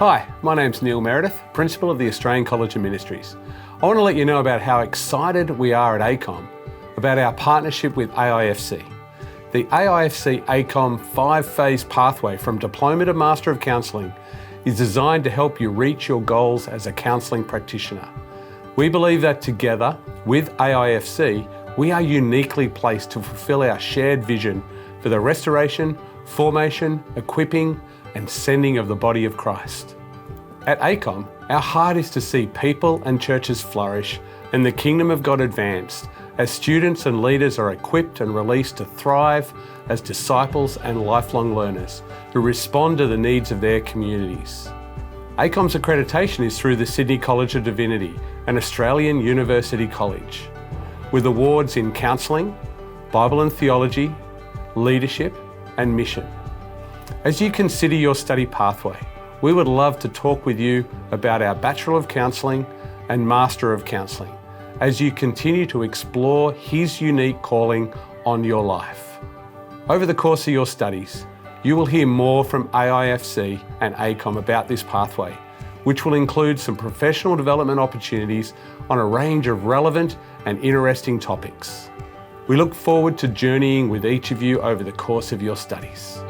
Hi, my name's Neil Meredith, Principal of the Australian College of Ministries. I want to let you know about how excited we are at ACOM about our partnership with AIFC. The AIFC ACOM 5-phase pathway from Diploma to Master of Counselling is designed to help you reach your goals as a counselling practitioner. We believe that together with AIFC, we are uniquely placed to fulfil our shared vision for the restoration, formation, equipping, and sending of the body of Christ. At ACOM, our heart is to see people and churches flourish and the kingdom of God advanced as students and leaders are equipped and released to thrive as disciples and lifelong learners who respond to the needs of their communities. ACOM's accreditation is through the Sydney College of Divinity, an Australian university college, with awards in counselling, Bible and theology, leadership, and mission. As you consider your study pathway, we would love to talk with you about our Bachelor of Counselling and Master of Counselling as you continue to explore His unique calling on your life. Over the course of your studies, you will hear more from AIFC and ACOM about this pathway, which will include some professional development opportunities on a range of relevant and interesting topics. We look forward to journeying with each of you over the course of your studies.